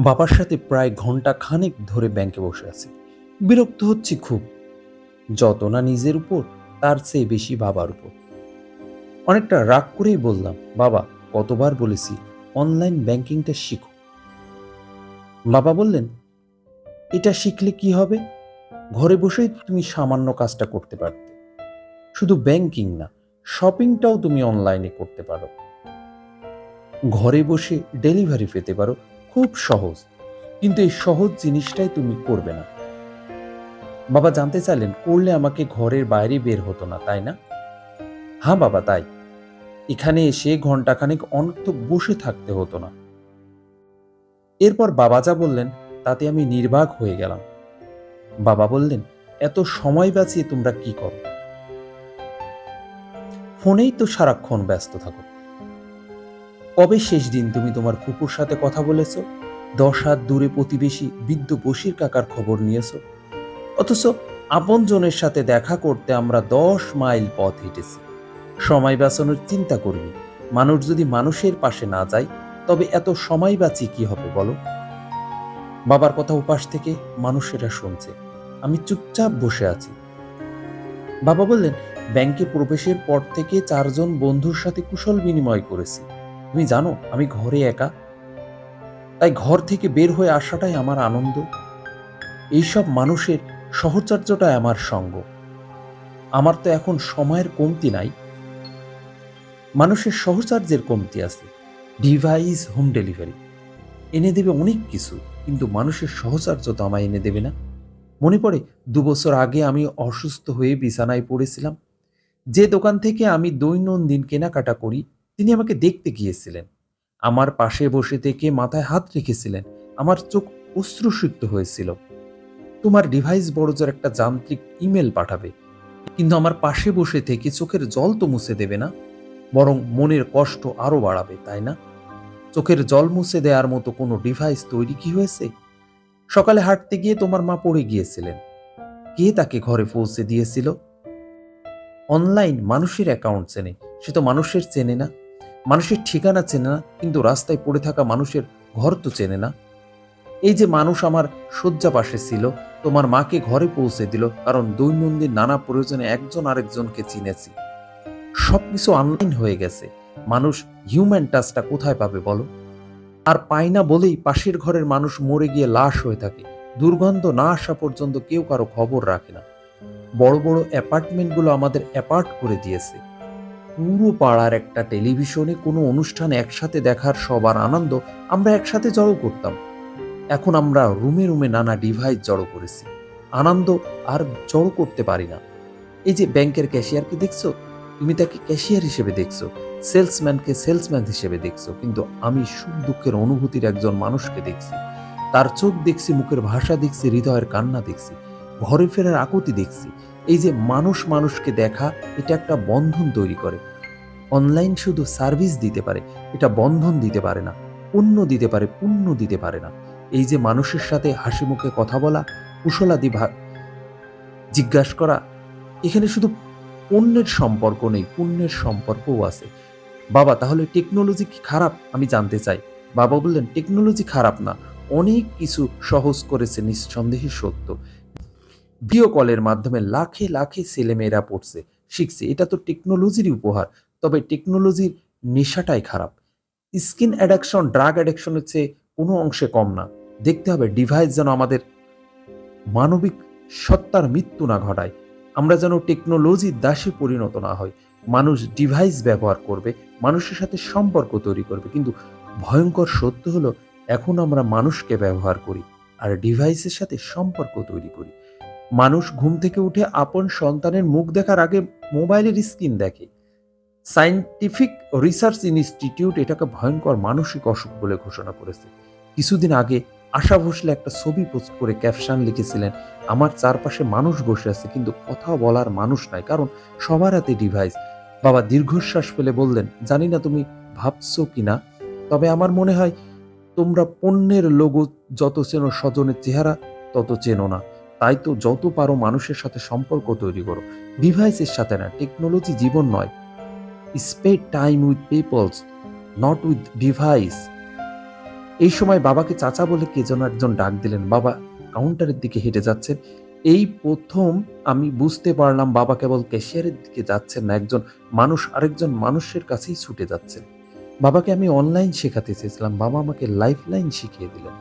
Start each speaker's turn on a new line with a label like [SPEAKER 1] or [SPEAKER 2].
[SPEAKER 1] বাবার সাথে প্রায় ঘন্টা খানেক ধরে ব্যাংকে বসে আছি। বিরক্ত হচ্ছি খুব। যত না নিজের উপর, তার চেয়ে বেশি বাবার উপর। অনেকটা রাগ করেই বললাম, বাবা, কতবার বলেছি অনলাইন ব্যাংকিংটা শিখো। বাবা বললেন, এটা শিখলে কি হবে? ঘরে বসেই তুমি সামান্য কাজটা করতে পারতে। শুধু ব্যাংকিং না, শপিংটাও তুমি অনলাইনে করতে পারো। ঘরে বসে ডেলিভারি পেতে পারো, খুব সহজ। কিন্তু এই সহজ জিনিসটাই তুমি করবে না। বাবা জানতে চাইলেন, করলে আমাকে ঘরের বাইরে বের হতো না, তাই না? হ্যাঁ বাবা, তাই। এখানে এসে ঘন্টাখানেক অনর্থক বসে থাকতে হতো না। এরপর বাবা যা বললেন তাতে আমি নির্বাক হয়ে গেলাম। বাবা বললেন, এত সময় বাঁচিয়ে তোমরা কি করো? ফোনেই তো সারাক্ষণ ব্যস্ত থাকো। কবে শেষ দিন তুমি তোমার ফুপুর সাথে কথা বলেছ? 10 হাত দূরে প্রতিবেশী বৃদ্ধ বশির কাকার খবর নিয়েছ? অথচ আপনজনের সাথে দেখা করতে আমরা 10 মাইল পথ হেঁটেছি। সময় বাঁচানোর চিন্তা করিনি। মানুষ যদি মানুষের পাশে না যায়, তবে এত সময় বাঁচিয়ে কি হবে বলো? বাবার কথা উপাস থেকে মানুষেরা শুনছে, আমি চুপচাপ বসে আছি। বাবা বললেন, ব্যাংকে প্রবেশের পর থেকে 4 জন বন্ধুর সাথে কুশল বিনিময় করেছি। তুমি জানো আমি ঘরে একা, তাই ঘর থেকে বের হয়ে আসাটাই আমার আনন্দ। এইসব মানুষের সহচর্যটাই আমার সঙ্গ। আমার তো এখন সময়ের কমতি নাই, মানুষের সহচর্যের কমতি আছে। ডিভাইস হোম ডেলিভারি এনে দেবে অনেক কিছু, কিন্তু মানুষের সহচর্য তো আমায় এনে দেবে না। মনে পড়ে 2 বছর আগে আমি অসুস্থ হয়ে বিছানায় পড়েছিলাম। যে দোকান থেকে আমি দৈনন্দিন কেনাকাটা করি, তিনি আমাকে দেখতে গিয়েছিলেন। আমার পাশে বসে থেকে মাথায় হাত রেখেছিলেন। আমার চোখ অশ্রুসিক্ত হয়েছিল। তোমার ডিভাইস বড়জোর একটা যান্ত্রিক ইমেল পাঠাবে, কিন্তু আমার পাশে বসে থেকে চোখের জল তো মুছে দেবে না, বরং মনের কষ্ট আরো বাড়াবে, তাই না? চোখের জল মুছে দেওয়ার মতো কোনো ডিভাইস তৈরি কি হয়েছে? সকালে হাঁটতে গিয়ে তোমার মা পড়ে গিয়েছিলেন। কে তাকে ঘরে পৌঁছে দিয়েছিল? অনলাইন মানুষের অ্যাকাউন্ট চেনে, সে তো মানুষের চেনে না। মানুষের ঠিকানা চেনে না, কিন্তু রাস্তায় পড়ে থাকা মানুষের ঘর তো চেনে না। এই যে মানুষ আমার শয্যা পাশে ছিল, তোমার মাকে ঘরে পৌঁছে দিল, কারণ দৈনন্দিন নানা প্রয়োজনে একজন আরেকজনকে চিনেছি। সবকিছু অনলাইন হয়ে গেছে। মানুষ হিউম্যান টাচটা কোথায় পাবে বলো? আর পায় না বলেই পাশের ঘরের মানুষ মরে গিয়ে লাশ হয়ে থাকে। দুর্গন্ধ না আসা পর্যন্ত কেউ কারো খবর রাখে না। বড় বড় অ্যাপার্টমেন্টগুলো আমাদের অ্যাপার্ট করে দিয়েছে। পুরো পাড়ার একটা টেলিভিশনে কোনো অনুষ্ঠান একসাথে দেখার সবার আনন্দ আমরা একসাথে জড়ো করতাম। এখন আমরা রুমে রুমে নানা ডিভাইস জড়ো করেছি। আনন্দ আর জড়ো করতে পারি না। এই যে ব্যাংকের ক্যাশিয়ারকে দেখছো, তুমি তাকে ক্যাশিয়ার হিসেবে দেখছো, সেলসম্যানকে সেলসম্যান হিসেবে দেখছো, কিন্তু আমি সুখ দুঃখের অনুভূতির একজন মানুষকে দেখছি। তার চোখ দেখছি, মুখের ভাষা দেখছি, হৃদয়ের কান্না দেখছি, ঘরে ফেরার আকুতি দেখছি। এই যে মানুষ মানুষকে দেখা, এটা একটা বন্ধন তৈরি করে। অনলাইন শুধু সার্ভিস দিতে পারে, এটা বন্ধন দিতে পারে না। পণ্য দিতে পারে, পুণ্য দিতে পারে না। এই যে মানুষের সাথে হাসি মুখে কথা বলা, কুশলাদি জিজ্ঞাসা করা, এখানে শুধু পণ্যের সম্পর্ক নেই, পুণ্যের সম্পর্কও আছে। বাবা, তাহলে টেকনোলজি কি খারাপ? আমি জানতে চাই। বাবা বললেন, টেকনোলজি খারাপ না, অনেক কিছু সহজ করেছে, নিঃসন্দেহে সত্য। ভিডিও কলের মাধ্যমে লাখে লাখে ছেলেমেয়েরা পড়ছে, শিখছে, এটা তো টেকনোলজিরই উপহার। তবে টেকনোলজির নেশাটাই খারাপ। স্কিন অ্যাডিকশন ড্রাগ অ্যাডিকশনের চেয়ে কোনো অংশে কম না। দেখতে হবে ডিভাইস যেন আমাদের মানবিক সত্তার মৃত্যু না ঘটায়। আমরা যেন টেকনোলজির দাসে পরিণত না হই। মানুষ ডিভাইস ব্যবহার করবে, মানুষের সাথে সম্পর্ক তৈরি করবে, কিন্তু ভয়ঙ্কর সত্য হলো, এখন আমরা মানুষকে ব্যবহার করি আর ডিভাইসের সাথে সম্পর্ক তৈরি করি। মানুষ ঘুম থেকে উঠে আপন সন্তানের মুখ দেখার আগে মোবাইলের স্ক্রিন দেখে। সায়েন্টিফিক রিসার্চ ইনস্টিটিউট এটাকে ভয়ঙ্কর মানসিক অসুখ বলে ঘোষণা করেছে। কিছুদিন আগে আশা ভোসলে একটা ছবি পোস্ট করে ক্যাপশন লিখেছিলেন, আমার চারপাশে মানুষ বসে আছে, কিন্তু কথা বলার মানুষ নাই, কারণ সবার হাতে ডিভাইস। বাবা দীর্ঘশ্বাস ফেলে বললেন, জানি না তুমি ভাবছো কিনা, তবে আমার মনে হয় তোমরা পণ্যের লোগো যত চেনো, স্বজনের চেহারা তত চেনো না। তাই তো যত পারো মানুষের সাথে সম্পর্ক তৈরি করো, ডিভাইসের সাথে না। টেকনোলজি জীবন নয়। Spend time with people, not with device. এই সময় বাবাকে চাচা বলে কে যেন একজন ডাক দিলেন। বাবা কাউন্টারের দিকে হেঁটে যাচ্ছেন। এই ১ম আমি বুঝতে পারলাম বাবা কেবল ক্যাশিয়ারের দিকে যাচ্ছেন না, একজন মানুষ আরেকজন মানুষের কাছেই ছুটে যাচ্ছেন। বাবাকে আমি অনলাইন শেখাতে চেয়েছিলাম। বাবা আমাকে লাইফলাইন শিখিয়ে দিলেন।